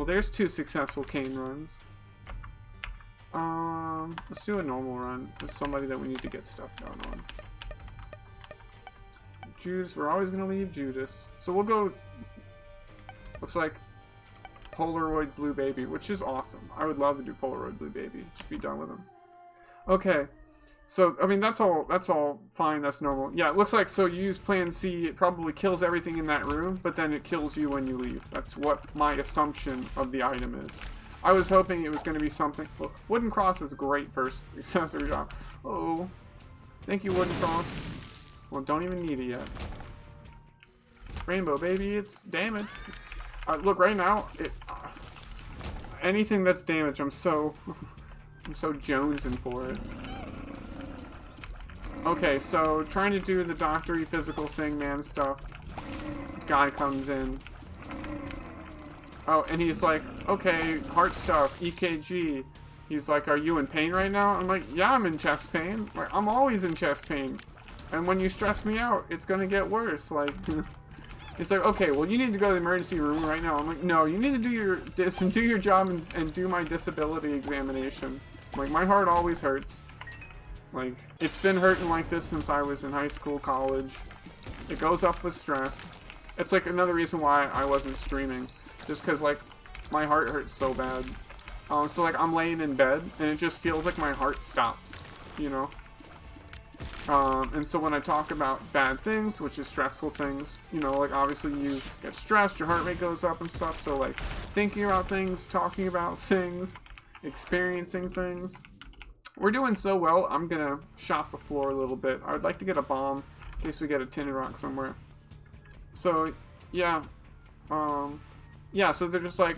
Well, there's 2 successful cane runs. Let's do a normal run with somebody that we need to get stuff done on. Judas, we're always gonna leave Judas. So we'll go, looks like Polaroid Blue Baby, which is awesome. I would love to do Polaroid Blue Baby. Just be done with him. Okay. So, I mean, that's all fine, that's normal. Yeah, it looks like, so you use Plan C, it probably kills everything in that room, but then it kills you when you leave. That's what my assumption of the item is. I was hoping it was going to be something. Well, Wooden Cross is great for accessory job. Oh, thank you, Wooden Cross. Well, don't even need it yet. Rainbow, baby, it's damage. It's, look, right now, anything that's damage, I'm so jonesing for it. Okay, so trying to do the doctory physical thing, man stuff. Guy comes in. Oh, and he's like, okay, heart stuff, EKG. He's like, are you in pain right now? I'm like, yeah, I'm in chest pain. Like, I'm always in chest pain. And when you stress me out, it's gonna get worse. Like, it's like, okay, well, you need to go to the emergency room right now. I'm like, no, you need to do your job and do my disability examination. Like, my heart always hurts. Like, it's been hurting like this since I was in high school, college. It goes up with stress. It's like another reason why I wasn't streaming. Just because, like, my heart hurts so bad. So, like, I'm laying in bed, and it just feels like my heart stops, you know? And so when I talk about bad things, which is stressful things, you know, like, obviously you get stressed, your heart rate goes up and stuff, so, like, thinking about things, talking about things, experiencing things. We're doing so well, I'm gonna shop the floor a little bit. I would like to get a bomb, in case we get a tinted rock somewhere. So, yeah, yeah, so they're just like,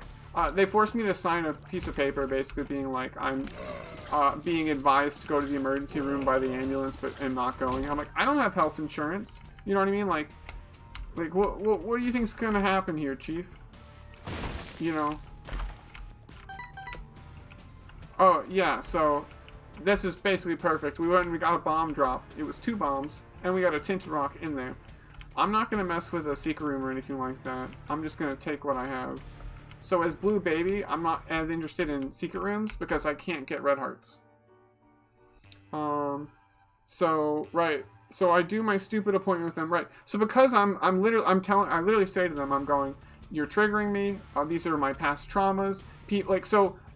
they forced me to sign a piece of paper basically being like, I'm being advised to go to the emergency room by the ambulance, but am not going. I'm like, I don't have health insurance. You know what I mean? Like what do you think's gonna happen here, Chief? You know? Oh, yeah, so this is basically perfect. We went and we got a bomb drop. It was 2 bombs, and we got a tinted rock in there. I'm not going to mess with a secret room or anything like that. I'm just going to take what I have. So as Blue Baby, I'm not as interested in secret rooms because I can't get red hearts. So, right. So I do my stupid appointment with them, right. So because I literally say to them, I'm going, you're triggering me. These are my past traumas.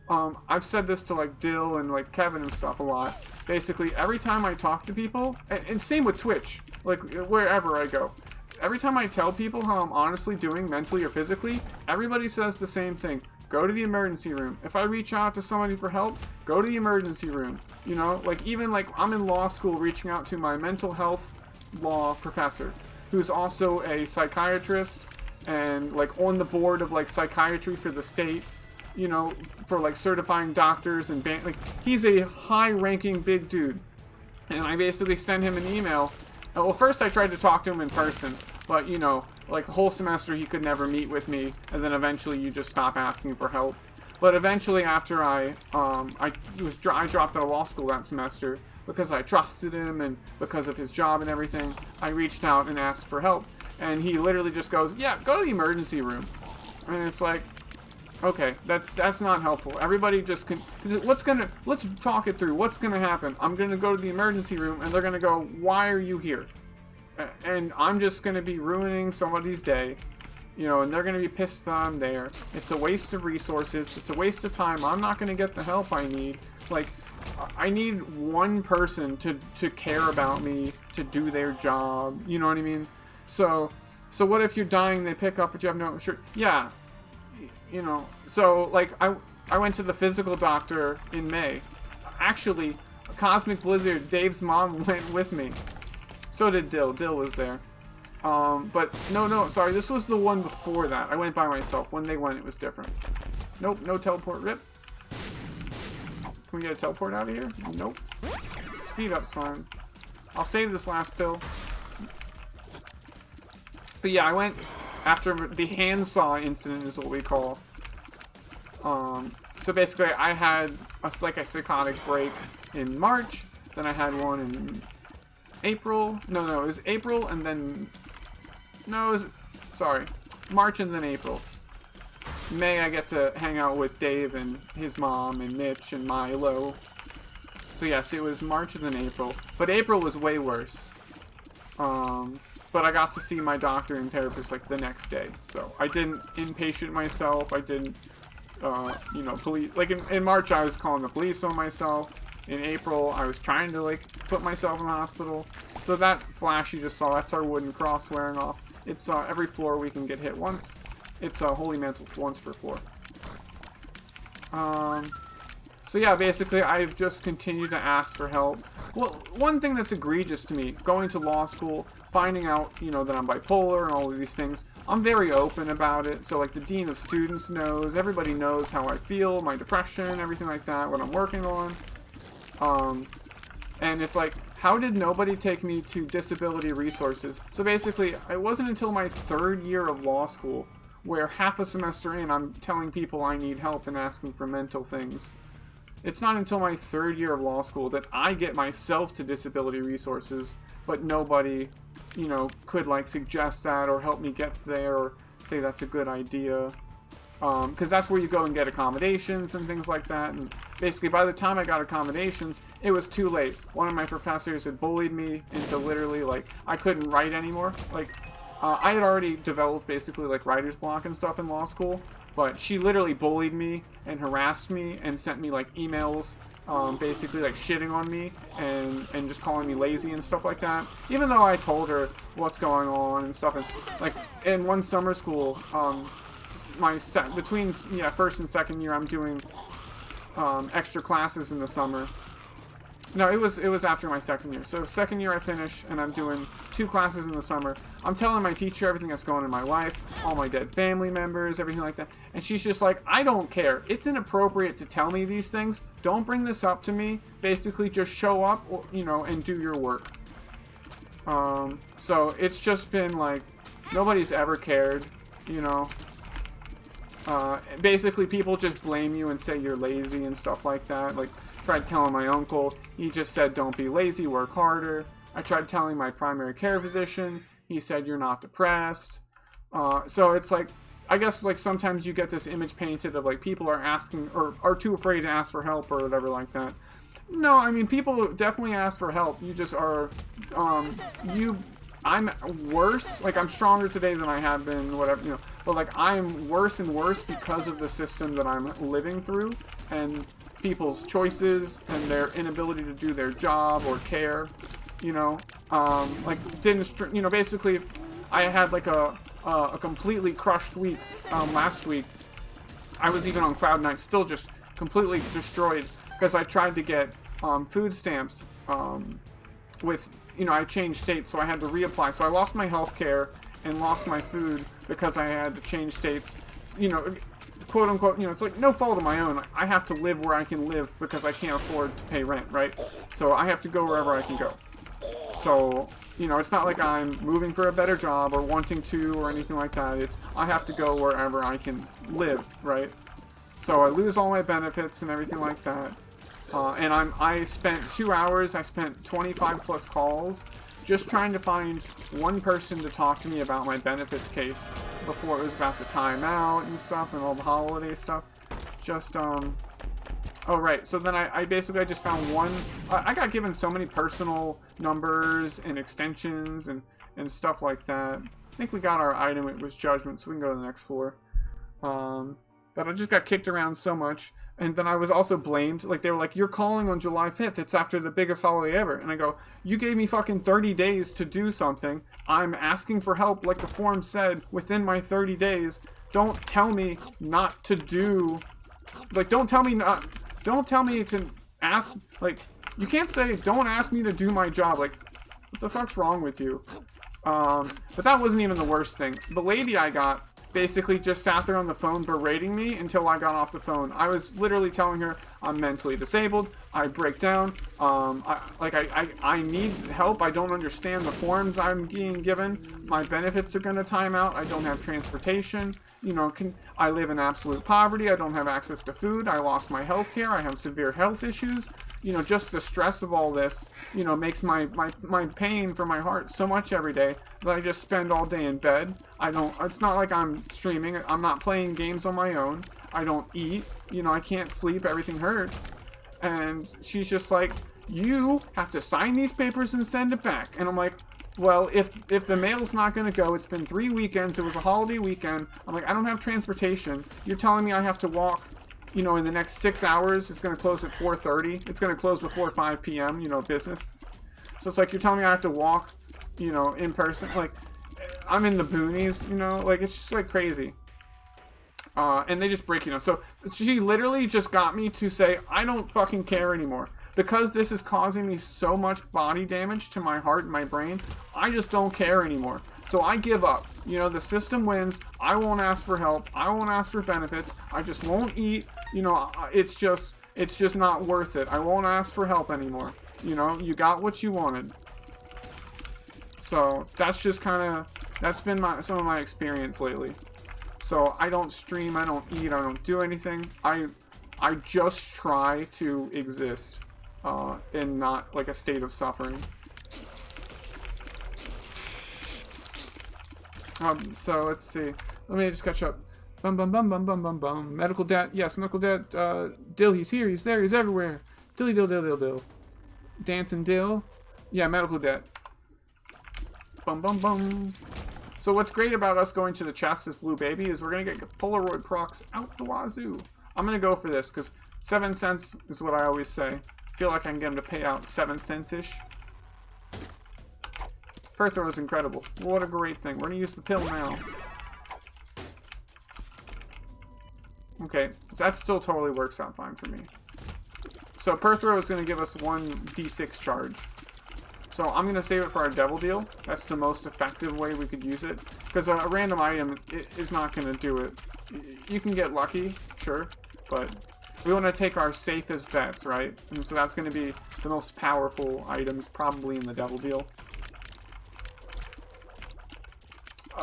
I've said this to, like, Dill and, like, Kevin and stuff a lot. Basically, every time I talk to people, and same with Twitch, like, wherever I go, every time I tell people how I'm honestly doing mentally or physically, everybody says the same thing. Go to the emergency room. If I reach out to somebody for help, go to the emergency room. You know, like, even, like, I'm in law school reaching out to my mental health law professor, who's also a psychiatrist and, like, on the board of, like, psychiatry for the state. You know, for, like, certifying doctors and like, he's a high-ranking big dude. And I basically sent him an email. Well, first I tried to talk to him in person, but, you know, like, the whole semester he could never meet with me, and then eventually you just stop asking for help. But eventually, after I dropped out of law school that semester, because I trusted him and because of his job and everything, I reached out and asked for help. And he literally just goes, yeah, go to the emergency room. And it's like, okay, that's not helpful. Everybody just can. Let's talk it through. What's gonna happen? I'm gonna go to the emergency room, and they're gonna go, "Why are you here?" And I'm just gonna be ruining somebody's day, you know, and they're gonna be pissed that I'm there. It's a waste of resources. It's a waste of time. I'm not gonna get the help I need. Like, I need one person to care about me, to do their job. You know what I mean? So what if you're dying? They pick up, but you have no insurance. Yeah. You know, so, like, I went to the physical doctor in May. Actually, Cosmic Blizzard, Dave's mom, went with me. So did Dill. Dill was there. But, no, sorry, this was the one before that. I went by myself. When they went, it was different. Nope, no teleport. Rip. Can we get a teleport out of here? Nope. Speed up's fine. I'll save this last pill. But yeah, I went after the handsaw incident is what we call. So basically I had a psychotic break in March, then I had one in April. No, it was April and then, no, it was, sorry, March and then April. May I get to hang out with Dave and his mom and Mitch and Milo. So yes, it was March and then April. But April was way worse. But I got to see my doctor and therapist like the next day. So I didn't inpatient myself. I didn't, you know, police. Like in March, I was calling the police on myself. In April, I was trying to like put myself in the hospital. So that flash you just saw, that's our wooden cross wearing off. It's every floor we can get hit once. It's holy mantle once per floor. So yeah, basically, I've just continued to ask for help. Well, one thing that's egregious to me, going to law school, finding out, you know, that I'm bipolar and all of these things, I'm very open about it. So, like, the dean of students knows, everybody knows how I feel, my depression, everything like that, what I'm working on. And it's like, how did nobody take me to disability resources? So basically, it wasn't until my 3rd year of law school, where half a semester in, I'm telling people I need help and asking for mental things. It's not until my 3rd year of law school that I get myself to disability resources, but nobody, you know, could like suggest that or help me get there or say that's a good idea. Because that's where you go and get accommodations and things like that. And basically, by the time I got accommodations, it was too late. One of my professors had bullied me into literally, like, I couldn't write anymore. Like, I had already developed basically, like, writer's block and stuff in law school. But she literally bullied me and harassed me and sent me, like, emails, basically, like, shitting on me and just calling me lazy and stuff like that. Even though I told her what's going on and stuff. And, like, in one summer school, between first and second year, I'm doing extra classes in the summer. No, it was after my second year. So second year I finish and I'm doing 2 classes in the summer. I'm telling my teacher everything that's going on in my life, all my dead family members, everything like that. And she's just like, I don't care. It's inappropriate to tell me these things. Don't bring this up to me. Basically, just show up, or, you know, and do your work. So it's just been like, nobody's ever cared, you know. Basically, people just blame you and say you're lazy and stuff like that. Like, tried telling my uncle, he just said, don't be lazy, work harder. I tried telling my primary care physician, he said, you're not depressed. So it's like, I guess, like, sometimes you get this image painted of, like, people are asking, or are too afraid to ask for help or whatever like that. No, I mean, people definitely ask for help. You just are, I'm worse, like, I'm stronger today than I have been, whatever, you know, but, like, I'm worse and worse because of the system that I'm living through, and people's choices, and their inability to do their job, or care, you know, like, you know, basically, I had, like, a completely crushed week, last week. I was even on cloud 9, still just completely destroyed, because I tried to get, food stamps, with, you know, I changed states, so I had to reapply. So I lost my health care and lost my food because I had to change states. You know, quote unquote, you know, it's like no fault of my own. I have to live where I can live because I can't afford to pay rent, right? So I have to go wherever I can go. So, you know, it's not like I'm moving for a better job or wanting to or anything like that. It's, I have to go wherever I can live, right? So I lose all my benefits and everything like that. And I spent 2 hours, I spent 25 plus calls just trying to find one person to talk to me about my benefits case before it was about to time out and stuff and all the holiday stuff. Just, oh right, so then I basically just found one, I got given so many personal numbers and extensions and stuff like that. I think we got our item, it was judgment, so we can go to the next floor. But I just got kicked around so much. And then I was also blamed. Like, they were like, you're calling on July 5th. It's after the biggest holiday ever. And I go, you gave me fucking 30 days to do something. I'm asking for help, like the form said, within my 30 days. Don't tell me not to do... Like, don't tell me to ask... Like, you can't say, don't ask me to do my job. Like, what the fuck's wrong with you? But that wasn't even the worst thing. The lady I got basically just sat there on the phone berating me until I got off the phone. I was literally telling her I'm mentally disabled, I break down, I need help, I don't understand the forms I'm being given, my benefits are going to time out, I don't have transportation, You know, I live in absolute poverty. I don't have access to food. I lost my health care. I have severe health issues. You know, just the stress of all this, you know, makes my pain for my heart so much every day that I just spend all day in bed. It's not like I'm streaming. I'm not playing games on my own. I don't eat. You know, I can't sleep. Everything hurts. And she's just like, you have to sign these papers and send it back. And I'm like, well, if the mail's not going to go, it's been 3 weekends, it was a holiday weekend, I'm like, I don't have transportation. You're telling me I have to walk, you know, in the next 6 hours. It's going to close at 4:30. It's going to close before 5 p.m., you know, business. So it's like, you're telling me I have to walk, you know, in person. Like, I'm in the boonies, you know, like, it's just like crazy. And they just break, you know. So she literally just got me to say, I don't fucking care anymore. Because this is causing me so much body damage to my heart and my brain, I just don't care anymore. So I give up. You know, the system wins. I won't ask for help. I won't ask for benefits. I just won't eat. You know, it's just not worth it. I won't ask for help anymore. You know, you got what you wanted. So that's just that's been some of my experience lately. So I don't stream. I don't eat. I don't do anything. I just try to exist. In not like a state of suffering. So let's see. Let me just catch up. Bum bum bum bum bum bum bum. Medical debt. Yes, medical debt. Dill, he's here. He's there. He's everywhere. Dilly dill dill dill dill. Dancing Dill. Yeah, medical debt. Bum bum bum. So what's great about us going to the chest as Blue Baby is we're gonna get Polaroid procs out the wazoo. I'm gonna go for this because 7 cents is what I always say. Feel like I can get him to pay out 7 cents-ish. Perthrow is incredible. What a great thing. We're going to use the pill now. Okay, that still totally works out fine for me. So Perthrow is going to give us 1 d6 charge. So I'm going to save it for our Devil Deal. That's the most effective way we could use it. Because a random item is not going to do it. You can get lucky, sure, but we want to take our safest bets, right? And so that's going to be the most powerful items probably in the Devil Deal.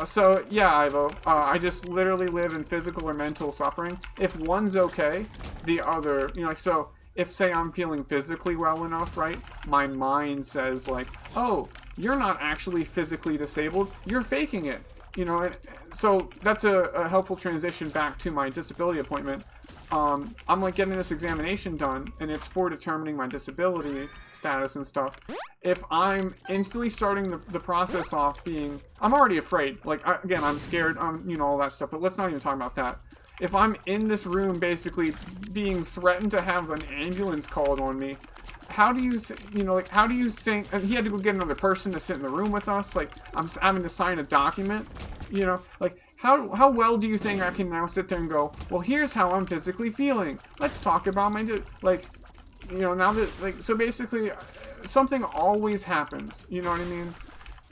So, yeah, Ivo, I just literally live in physical or mental suffering. If one's okay, the other, you know, like, so, if, say, I'm feeling physically well enough, right, my mind says, like, oh, you're not actually physically disabled, you're faking it, you know, and so that's a helpful transition back to my disability appointment. I'm like getting this examination done, and it's for determining my disability status and stuff. If I'm instantly starting the process off being, I'm already afraid. Like, again, I'm scared, you know, all that stuff, but let's not even talk about that. If I'm in this room basically being threatened to have an ambulance called on me, how do you, you know, like, how do you think, and he had to go get another person to sit in the room with us, like, I'm having to sign a document, you know, like, how well do you think I can now sit there and go, well, here's how I'm physically feeling. Let's talk about my, like, you know, now that, like, so basically, something always happens, you know what I mean?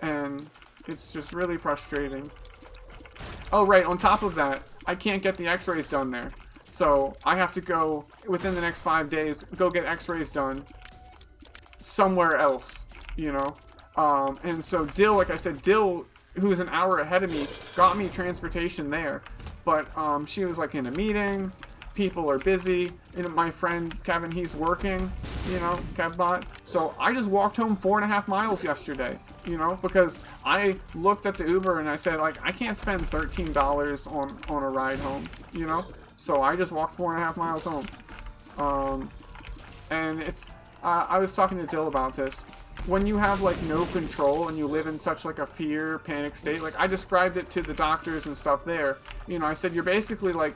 And it's just really frustrating. Oh, right, on top of that, I can't get the x-rays done there. So, I have to go, within the next 5 days, go get x-rays done somewhere else, you know? And so Dill, like I said, Dill, who is an hour ahead of me, got me transportation there. But she was like in a meeting, people are busy, and my friend Kevin, he's working, you know, Kevbot. So I just walked home 4.5 miles yesterday, you know, because I looked at the Uber and I said, like, I can't spend $13 on a ride home, you know? So I just walked 4.5 miles home. And it's, I was talking to Dill about this. When you have, like, no control and you live in such, like, a fear, panic state, like, I described it to the doctors and stuff there. You know, I said, you're basically, like,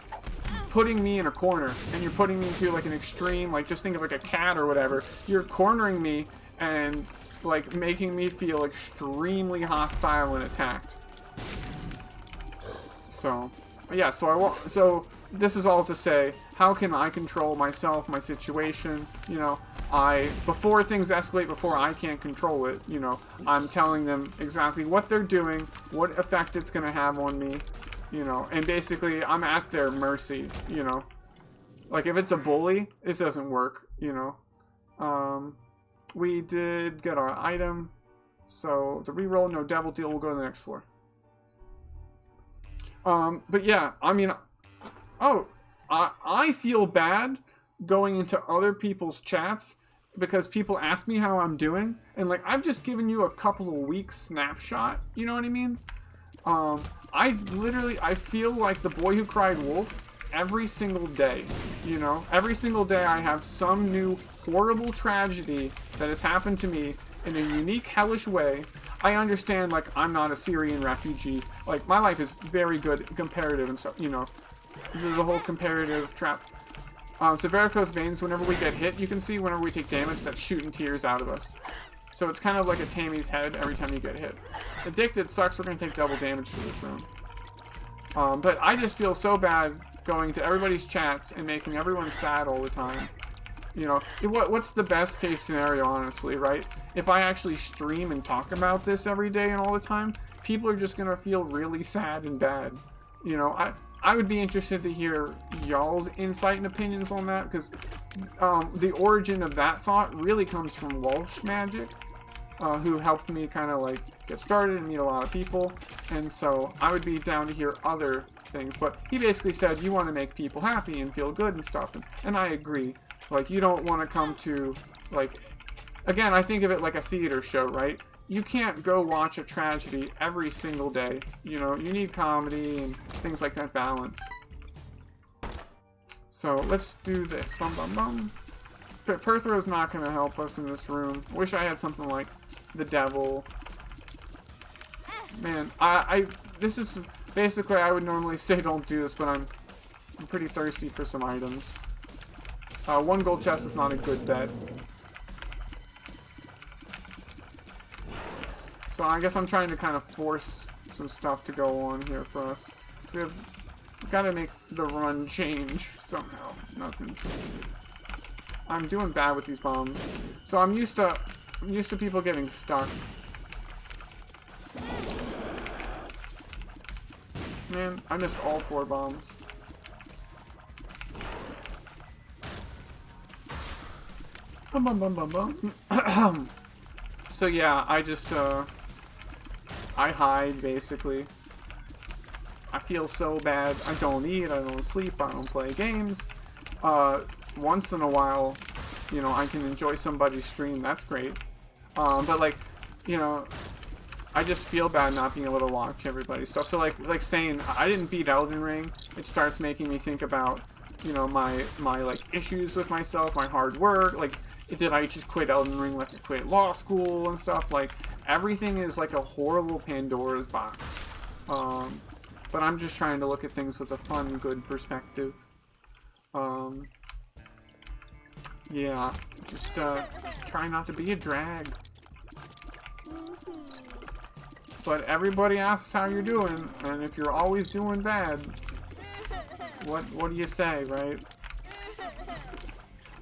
putting me in a corner, and you're putting me into, like, an extreme, like, just think of, like, a cat or whatever. You're cornering me and, like, making me feel extremely hostile and attacked. So, yeah, so this is all to say, how can I control myself, my situation, you know? Before things escalate, before I can't control it, you know, I'm telling them exactly what they're doing, what effect it's going to have on me, you know, and basically I'm at their mercy, you know. Like, if it's a bully, this doesn't work, you know. We did get our item, so the reroll, no Devil Deal, we'll go to the next floor. But yeah, I mean, oh, I feel bad going into other people's chats because people ask me how I'm doing, and like I've just given you a couple of weeks snapshot. You know what I mean? I feel like the boy who cried wolf every single day. You know, every single day I have some new horrible tragedy that has happened to me in a unique, hellish way. I understand, like, I'm not a Syrian refugee. Like, my life is very good, comparative and stuff, you know. The whole comparative trap. So varicose veins, whenever we get hit, you can see whenever we take damage, that's shooting tears out of us. So it's kind of like a Tammy's head every time you get hit. Addicted sucks, we're going to take double damage to this room. But I just feel so bad going to everybody's chats and making everyone sad all the time. You know, what's the best case scenario, honestly, right? If I actually stream and talk about this every day and all the time, people are just going to feel really sad and bad. You know, I would be interested to hear y'all's insight and opinions on that, because the origin of that thought really comes from Walsh Magic, who helped me kind of like get started and meet a lot of people, and so I would be down to hear other things. But he basically said you want to make people happy and feel good and stuff, and I agree. Like, you don't want to come to, like, again, I think of it like a theater show, right? You can't go watch a tragedy every single day. You know, you need comedy and things like that balance. So, let's do this. Bum, bum, bum. Perthro's not going to help us in this room. Wish I had something like the devil. Man, this is, basically, I would normally say don't do this, but I'm pretty thirsty for some items. 1 gold chest is not a good bet. So I guess I'm trying to kind of force some stuff to go on here for us. So we've got to make the run change somehow. Nothing's... I'm doing bad with these bombs. So I'm used to people getting stuck. Man, I missed all 4 bombs. Bum, bum, bum, bum, bum. So yeah, I just, I hide, basically. I feel so bad. I don't eat, I don't sleep, I don't play games. Once in a while, you know, I can enjoy somebody's stream, that's great. But like, you know, I just feel bad not being able to watch everybody's stuff. So like saying, I didn't beat Elden Ring, it starts making me think about, you know, my like issues with myself, my hard work, like, did I just quit Elden Ring like I quit law school and stuff? Like, everything is like a horrible Pandora's box. But I'm just trying to look at things with a fun, good perspective. Yeah, just try not to be a drag. But everybody asks how you're doing, and if you're always doing bad, what do you say, right?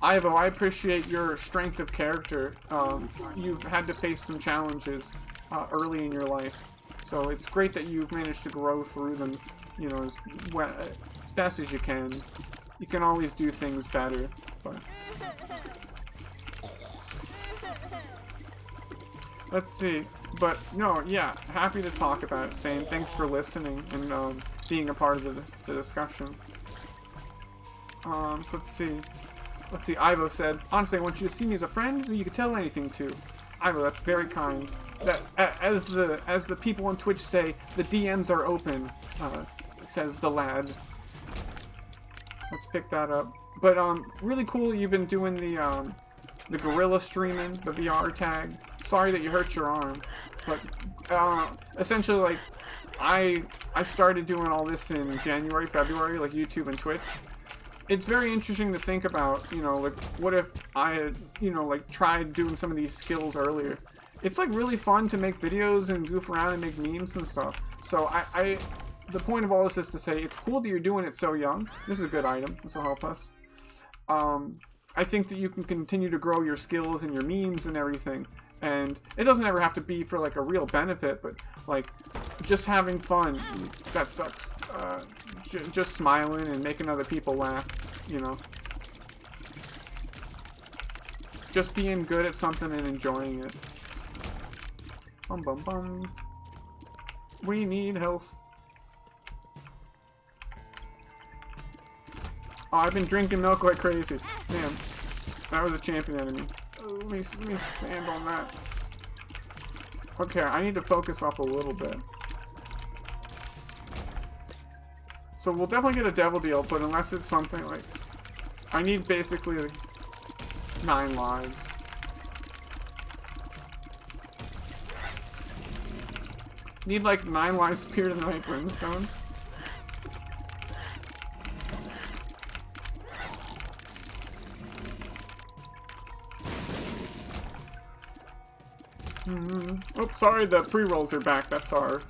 Ivo, I appreciate your strength of character. You've had to face some challenges early in your life, so it's great that you've managed to grow through them, you know, as best as you can. You can always do things better, but... Let's see. But, no, yeah, happy to talk about it, saying thanks for listening and being a part of the discussion. So let's see. Let's see, Ivo said, honestly, I want you to see me as a friend who you could tell anything to. Ivo, that's very kind. That, as the people on Twitch say, the DMs are open, says the lad. Let's pick that up. But, really cool you've been doing the gorilla streaming, the VR tag. Sorry that you hurt your arm. But, essentially, like, I started doing all this in January, February, like YouTube and Twitch. It's very interesting to think about, you know, like, what if I had, you know, like, tried doing some of these skills earlier. It's, like, really fun to make videos and goof around and make memes and stuff. So, the point of all this is to say, it's cool that you're doing it so young. This is a good item. This will help us. I think that you can continue to grow your skills and your memes and everything. And it doesn't ever have to be for, like, a real benefit, but, like, just having fun. That sucks. Just smiling and making other people laugh, you know. Just being good at something and enjoying it. Bum bum bum. We need health. Oh, I've been drinking milk like crazy. Man, that was a champion enemy. Oh, let me stand on that. Okay, I need to focus up a little bit. So we'll definitely get a devil deal, but unless it's something like... I need basically 9 lives. Need like 9 lives Spirit of the Night Brimstone. Oh, sorry, the pre-rolls are back. That's our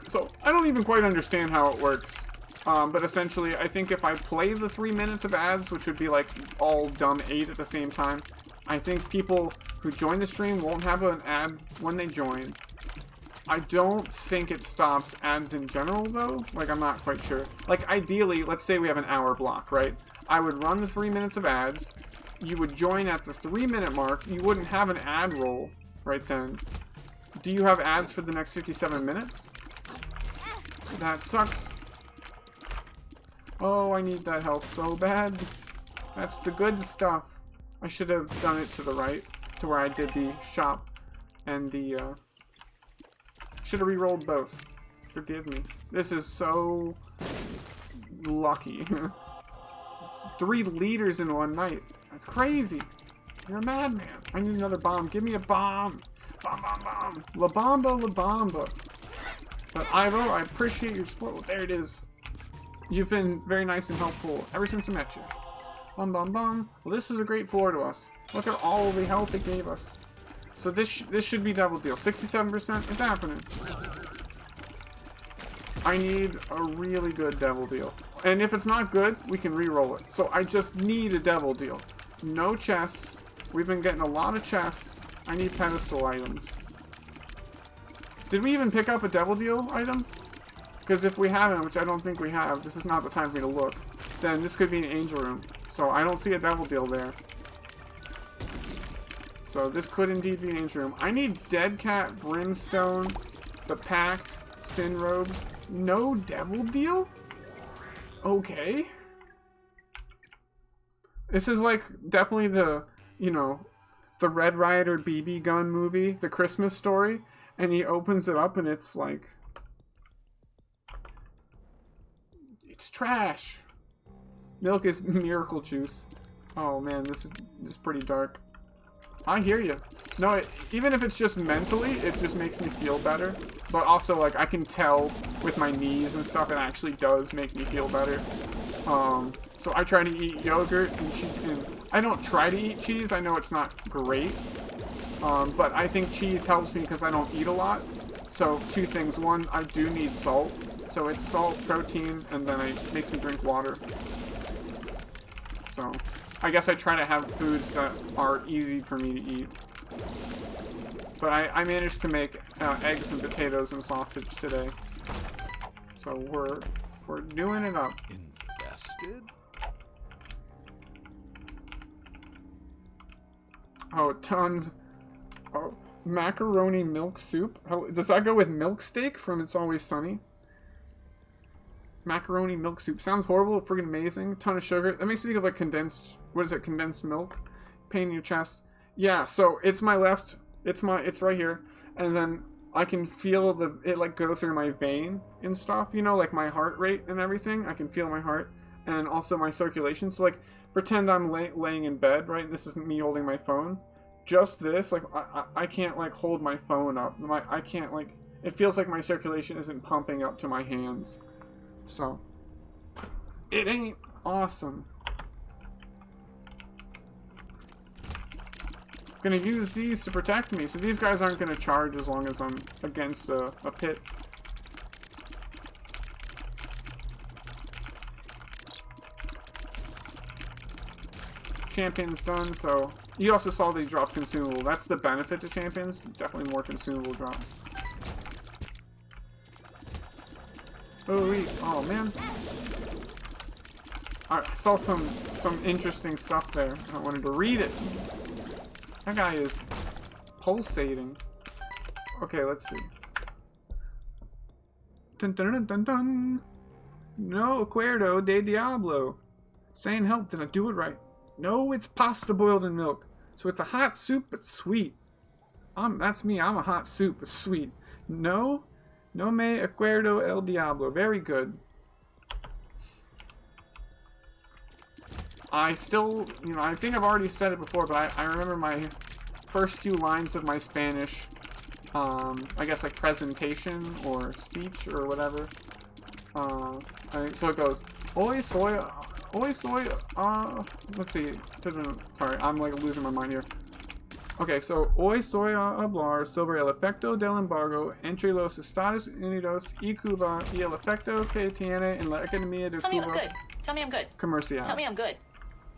So, I don't even quite understand how it works. But essentially, I think if I play the 3 minutes of ads, which would be like all dumb 8 at the same time, I think people who join the stream won't have an ad when they join. I don't think it stops ads in general, though. Like, I'm not quite sure. Like, ideally, let's say we have an hour block, right? I would run the 3 minutes of ads. You would join at the 3-minute mark. You wouldn't have an ad roll right then. Do you have ads for the next 57 minutes? That sucks. Oh, I need that health so bad. That's the good stuff. I should have done it to the right, to where I did the shop and the, should have re-rolled both. Forgive me. This is so lucky. 3 liters in one night. That's crazy. You're a madman. I need another bomb. Give me a bomb. Bomb, bomb, bomb. La Bamba, La Bamba. But Ivo, I appreciate your support. Well, there it is. You've been very nice and helpful ever since I met you. Bum, bum, bum. Well, this was a great floor to us. Look at all the health it gave us. So this should be double deal. 67%. It's happening. I need a really good devil deal. And if it's not good, we can re-roll it. So I just need a devil deal. No chests. We've been getting a lot of chests. I need pedestal items. Did we even pick up a devil deal item? Because if we haven't, which I don't think we have, this is not the time for me to look, then this could be an angel room. So I don't see a devil deal there. So this could indeed be an angel room. I need Dead Cat, Brimstone, the Pact, Sin Robes. No devil deal? Okay. This is like definitely the, you know, the Red Ryder BB gun movie, The Christmas Story. And he opens it up and it's like... It's trash. Milk is miracle juice. Oh man, this is pretty dark. I hear you. No, even if it's just mentally, it just makes me feel better. But also, like, I can tell with my knees and stuff, it actually does make me feel better. So I try to eat yogurt and I don't try to eat cheese. I know it's not great. But I think cheese helps me because I don't eat a lot. So 2 things. 1, I do need salt. So it's salt, protein, and then it makes me drink water. So I guess I try to have foods that are easy for me to eat. But I managed to make eggs and potatoes and sausage today. So we're doing it up. Infested? Oh, tons. Oh, macaroni milk soup. How, does that go with milk steak from It's Always Sunny? Macaroni milk soup. Sounds horrible, freaking amazing. Ton of sugar. That makes me think of like condensed, what is it, condensed milk? Pain in your chest. Yeah, so it's my left, it's right here. And then I can feel it like go through my vein and stuff, you know, like my heart rate and everything. I can feel my heart and also my circulation. So like, pretend I'm laying in bed, right? This is me holding my phone. Just this, like, I can't like hold my phone up. I can't like, it feels like my circulation isn't pumping up to my hands. So, it ain't awesome. Gonna use these to protect me, so these guys aren't gonna charge as long as I'm against a pit. Champion's done, so you also saw they drop consumable. That's the benefit to champions. Definitely more consumable drops. Oh man. I saw some interesting stuff there. I wanted to read it. That guy is pulsating. Okay, let's see. Dun dun dun dun dun. No acuerdo de Diablo. Saying help, did I do it right? No, it's pasta boiled in milk. So it's a hot soup, but sweet. That's me, I'm a hot soup, but sweet. No me acuerdo el diablo. Very good. I still, I think I've already said it before, but I remember my first few lines of my Spanish, I guess like presentation or speech or whatever. So it goes, hoy soy, let's see, sorry, I'm like losing my mind here. Okay, so hoy soy a hablar sobre el efecto del embargo entre los Estados Unidos y Cuba y el efecto que tiene en la economía de Cuba. Tell me it was good. Tell me I'm good. Comercial. Tell me I'm good.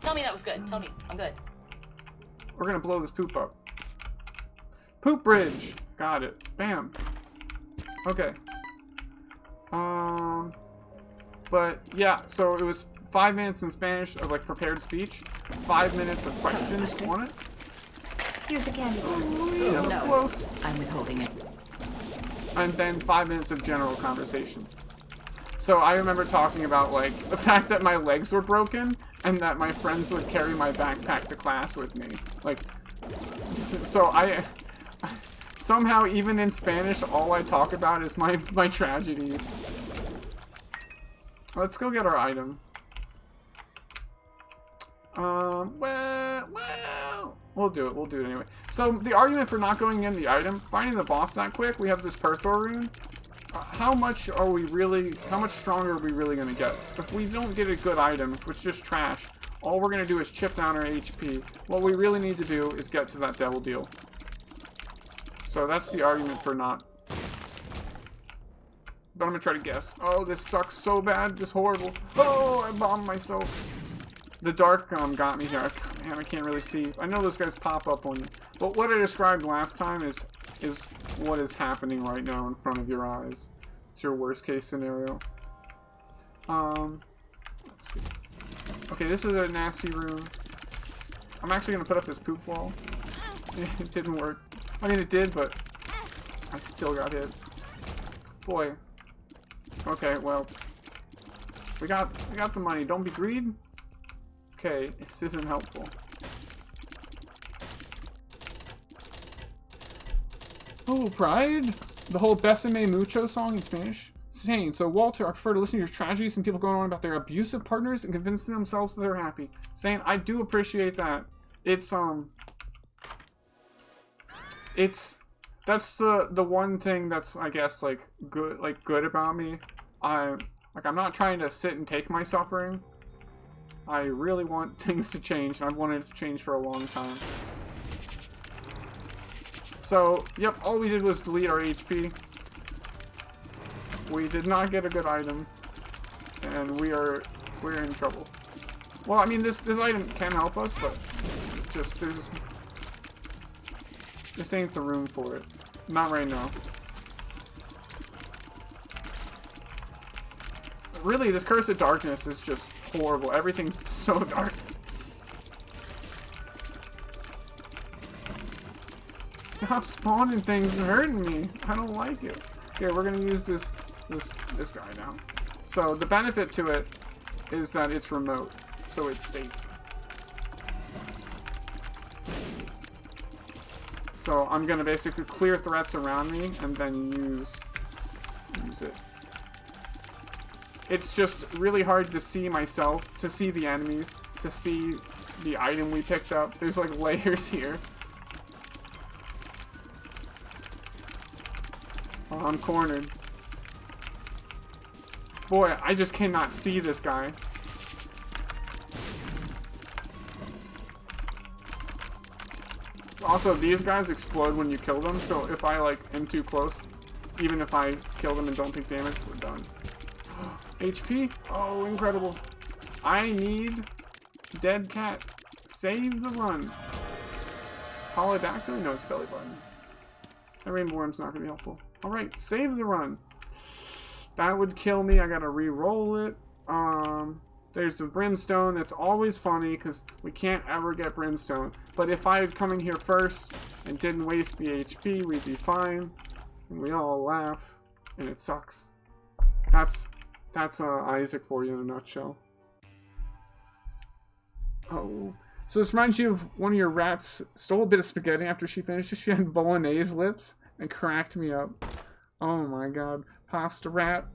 Tell me that was good. Tell me I'm good. We're gonna blow this poop up. Poop bridge. Got it. Bam. Okay. But yeah, so it was 5 minutes in Spanish of like prepared speech, 5 minutes of questions on it. Here's a candy bar. Yeah, that was close. I'm withholding it. And then 5 minutes of general conversation. So I remember talking about like the fact that my legs were broken and that my friends would carry my backpack to class with me. Like, so I somehow even in Spanish all I talk about is my tragedies. Let's go get our item. Well, we'll do it anyway. So the argument for not going in the item, finding the boss that quick, we have this Perthor rune. How much stronger are we really going to get? If we don't get a good item, if it's just trash, all we're going to do is chip down our HP. What we really need to do is get to that devil deal. So that's the argument for not. But I'm going to try to guess. Oh, this sucks so bad. This is horrible. Oh, I bombed myself. The dark got me here. I can't really see. I know those guys pop up on you. But what I described last time is what is happening right now in front of your eyes. It's your worst case scenario. Let's see. Okay, this is a nasty room. I'm actually going to put up this poop wall. It didn't work. I mean, it did, but I still got hit. Boy. Okay, well. We got the money. Don't be greedy. Okay, this isn't helpful. Oh, pride? The whole Besame Mucho song in Spanish? Saying, so Walter, I prefer to listen to your tragedies and people going on about their abusive partners and convincing themselves that they're happy. Saying, I do appreciate that. That's the one thing that's, I guess, good about me. I'm not trying to sit and take my suffering. I really want things to change, and I've wanted it to change for a long time. So, yep, all we did was delete our HP. We did not get a good item, and we're in trouble. Well, I mean, this item can help us, but this ain't the room for it. Not right now. Really, this Curse of Darkness is just horrible. Everything's so dark. Stop spawning things and hurting me. I don't like it. Okay, we're gonna use this guy now. So the benefit to it is that it's remote, so it's safe. So I'm gonna basically clear threats around me and then use it. It's just really hard to see myself, to see the enemies, to see the item we picked up. There's like layers here. Oh, I'm cornered. Boy, I just cannot see this guy. Also, these guys explode when you kill them, so if I am too close, even if I kill them and don't take damage, we're done. HP? Oh, incredible. I need dead cat. Save the run. Polydactyl? No, it's belly button. That rainbow worm's not going to be helpful. Alright, save the run. That would kill me. I gotta re-roll it. There's a brimstone. That's always funny because we can't ever get brimstone. But if I had come in here first and didn't waste the HP, we'd be fine. And we all laugh. And it sucks. That's Isaac for you in a nutshell. Oh. So this reminds you of one of your rats stole a bit of spaghetti after she finished it. She had bolognese lips and cracked me up. Oh my god. Pasta rat.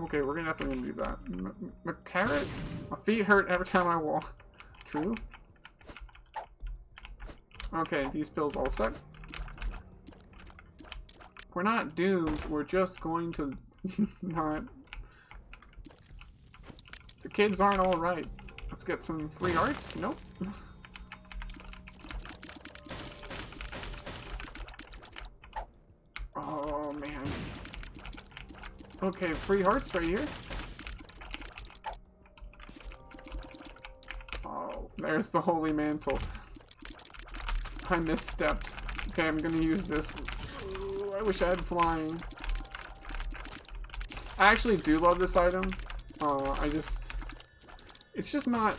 Okay, we're definitely gonna do that. Carrot? My feet hurt every time I walk. True. Okay, these pills all set. We're not doomed. We're just going to not... The kids aren't alright. Let's get some free arts. Nope. Oh, man. Okay, free hearts right here. Oh, there's the holy mantle. I misstepped. Okay, I'm gonna use this. Ooh, I wish I had flying. I actually do love this item. It's just not...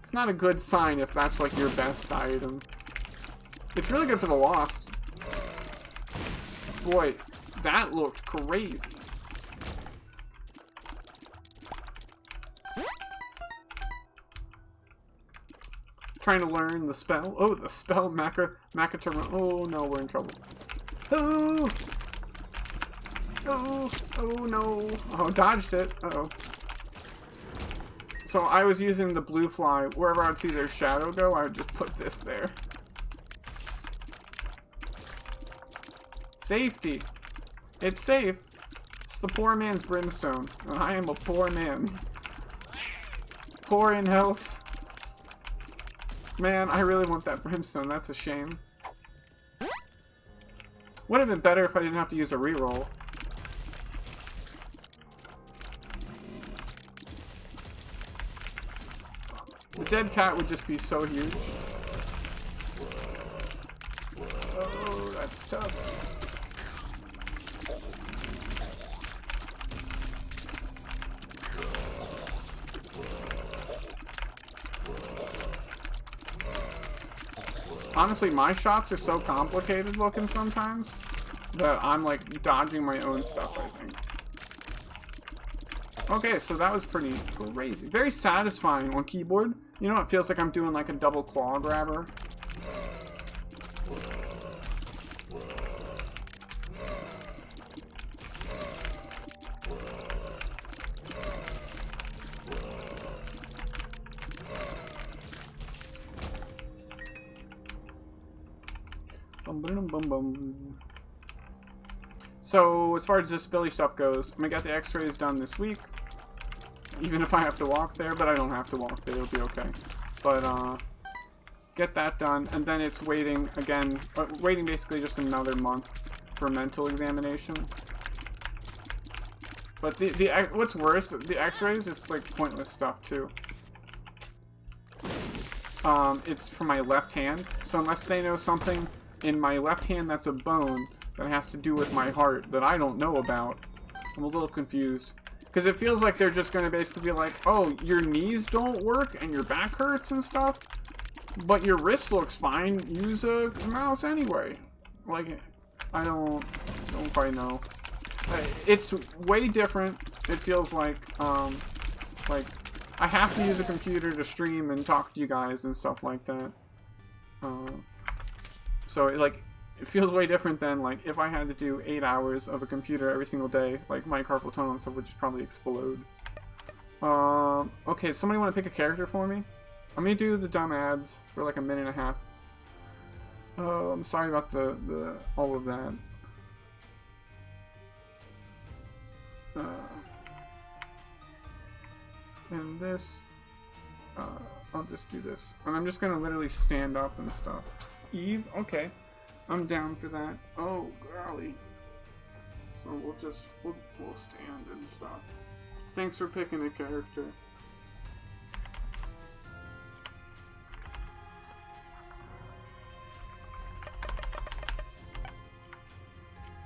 It's not a good sign if that's like your best item. It's really good for the Lost. Boy, that looked crazy. Trying to learn the spell. Oh, the spell Macatara. Oh no, we're in trouble. Oh! Oh! Oh no! Oh, dodged it. Uh-oh. So I was using the blue fly. Wherever I'd see their shadow go, I would just put this there. Safety. It's safe. It's the poor man's brimstone. And I am a poor man. Poor in health. Man, I really want that brimstone. That's a shame. Would have been better if I didn't have to use a reroll. The dead cat would just be so huge. Oh, that's tough. Honestly, my shots are so complicated looking sometimes that I'm like dodging my own stuff, I think. Okay, so that was pretty crazy. Very satisfying on keyboard. You know, it feels like I'm doing like a double claw grabber. So, as far as disability stuff goes, I'm gonna get the x-rays done this week. Even if I have to walk there, but I don't have to walk there, it'll be okay. But, get that done, and then it's waiting again, waiting basically just another month for mental examination. But what's worse, the x-rays, it's like pointless stuff too. It's for my left hand, so unless they know something in my left hand that's a bone that has to do with my heart that I don't know about, I'm a little confused. Because it feels like they're just going to basically be like, oh, your knees don't work and your back hurts and stuff, but your wrist looks fine, use a mouse anyway. Like, I don't quite know. It's way different. It feels like I have to use a computer to stream and talk to you guys and stuff like that. So it feels way different than like if I had to do 8 hours of a computer every single day, like my carpal tunnel and stuff would just probably explode. Okay, somebody want to pick a character for me? I'm gonna do the dumb ads for like a minute and a half. I'm sorry about the all of that. And this, I'll just do this, and I'm just gonna literally stand up and stuff. Eve, okay. I'm down for that. Oh, golly. So we'll stand and stuff. Thanks for picking a character.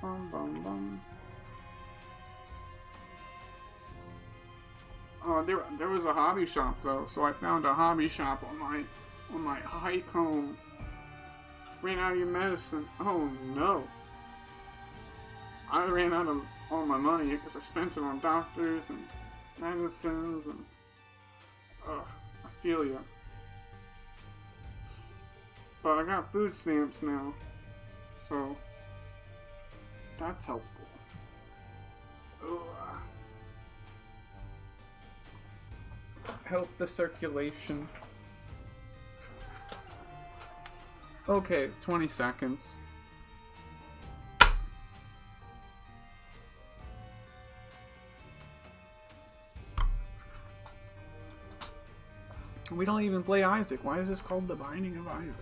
Bum bum bum. Oh, there was a hobby shop though, so I found a hobby shop on my hike home. Ran out of your medicine. Oh no. I ran out of all my money because I spent it on doctors and medicines and Ugh, I feel you. But I got food stamps now, so that's helpful. Ugh. Help the circulation. Okay, 20 seconds. We don't even play Isaac. Why is this called The Binding of Isaac?